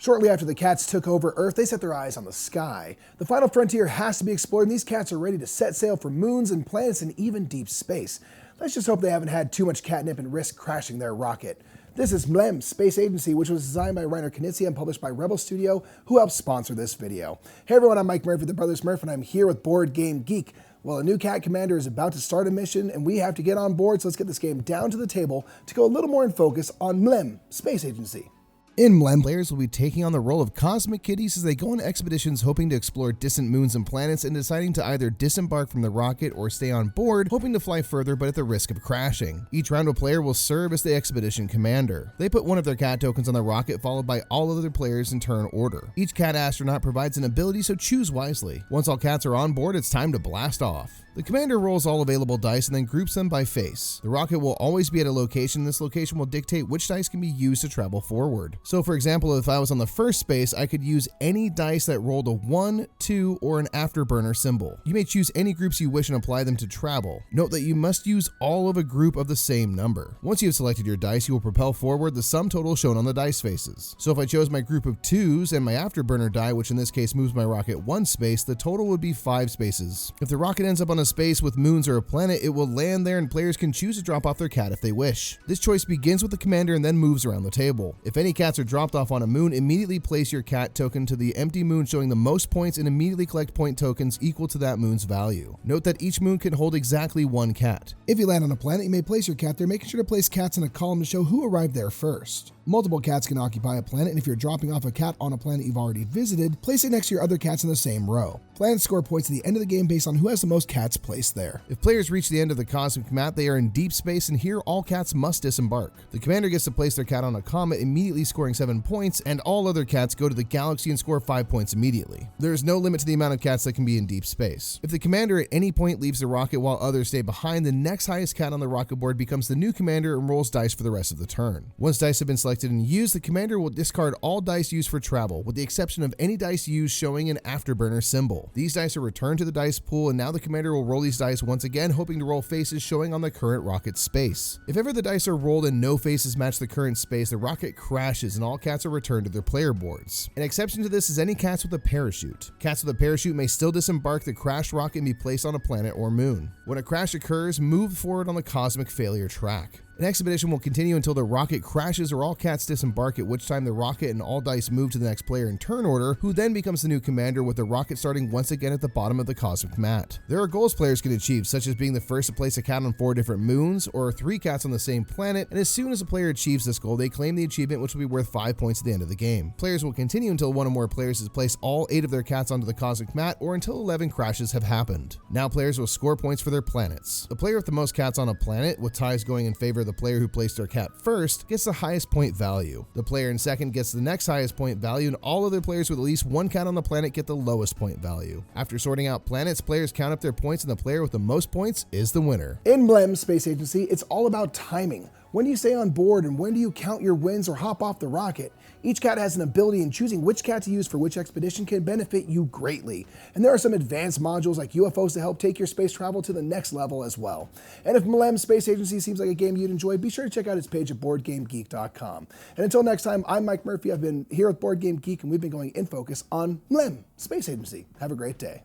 Shortly after the cats took over Earth, they set their eyes on the sky. The final frontier has to be explored, and these cats are ready to set sail for moons and planets and even deep space. Let's just hope they haven't had too much catnip and risk crashing their rocket. This is MLEM, Space Agency, which was designed by Reiner Knizia and published by Rebel Studio, who helped sponsor this video. Hey everyone, I'm Mike Murphy, the Brothers Murph, and I'm here with Board Game Geek. Well, a new cat commander is about to start a mission, and we have to get on board, so let's get this game down to the table to go a little more in focus on MLEM, Space Agency. In MLEM, players will be taking on the role of cosmic kitties as they go on expeditions hoping to explore distant moons and planets and deciding to either disembark from the rocket or stay on board, hoping to fly further but at the risk of crashing. Each round, a player will serve as the expedition commander. They put one of their cat tokens on the rocket, followed by all other players in turn order. Each cat astronaut provides an ability, so choose wisely. Once all cats are on board, it's time to blast off. The commander rolls all available dice and then groups them by face. The rocket will always be at a location, and this location will dictate which dice can be used to travel forward. So for example, if I was on the first space, I could use any dice that rolled a 1, 2, or an afterburner symbol. You may choose any groups you wish and apply them to travel. Note that you must use all of a group of the same number. Once you have selected your dice, you will propel forward the sum total shown on the dice faces. So if I chose my group of 2s and my afterburner die, which in this case moves my rocket 1 space, the total would be 5 spaces. If the rocket ends up on a space with moons or a planet, it will land there and players can choose to drop off their cat if they wish. This choice begins with the commander and then moves around the table. If any cats are dropped off on a moon, immediately place your cat token to the empty moon showing the most points and immediately collect point tokens equal to that moon's value. Note that each moon can hold exactly 1 cat. If you land on a planet, you may place your cat there, making sure to place cats in a column to show who arrived there first. Multiple cats can occupy a planet, and if you're dropping off a cat on a planet you've already visited, place it next to your other cats in the same row. Planets score points at the end of the game based on who has the most cats placed there. If players reach the end of the cosmic map, they are in deep space, and here all cats must disembark. The commander gets to place their cat on a comet, immediately scoring 7 points, and all other cats go to the galaxy and score 5 points immediately. There is no limit to the amount of cats that can be in deep space. If the commander at any point leaves the rocket while others stay behind, the next highest cat on the rocket board becomes the new commander and rolls dice for the rest of the turn. Once dice have been selected and used, the commander will discard all dice used for travel, with the exception of any dice used showing an afterburner symbol. These dice are returned to the dice pool, and now the commander will roll these dice once again, hoping to roll faces showing on the current rocket space. If ever the dice are rolled and no faces match the current space, the rocket crashes and all cats are returned to their player boards. An exception to this is any cats with a parachute. Cats with a parachute may still disembark the crashed rocket and be placed on a planet or moon. When a crash occurs, move forward on the cosmic failure track. An expedition will continue until the rocket crashes or all cats disembark, at which time the rocket and all dice move to the next player in turn order, who then becomes the new commander, with the rocket starting once again at the bottom of the cosmic mat. There are goals players can achieve, such as being the first to place a cat on 4 different moons, or 3 cats on the same planet, and as soon as a player achieves this goal, they claim the achievement, which will be worth 5 points at the end of the game. Players will continue until one or more players has placed all 8 of their cats onto the cosmic mat, or until 11 crashes have happened. Now players will score points for their planets. The player with the most cats on a planet, with ties going in favor of the player who placed their cat first, gets the highest point value. The player in second gets the next highest point value, and all other players with at least 1 cat on the planet get the lowest point value. After sorting out planets, players count up their points, and the player with the most points is the winner. In MLEM Space Agency, it's all about timing. When do you stay on board, and when do you count your wins or hop off the rocket? Each cat has an ability, and choosing which cat to use for which expedition can benefit you greatly. And there are some advanced modules like UFOs to help take your space travel to the next level as well. And if MLEM Space Agency seems like a game you'd enjoy, be sure to check out its page at BoardGameGeek.com. And until next time, I'm Mike Murphy. I've been here with Board Game Geek, and we've been going in focus on MLEM Space Agency. Have a great day.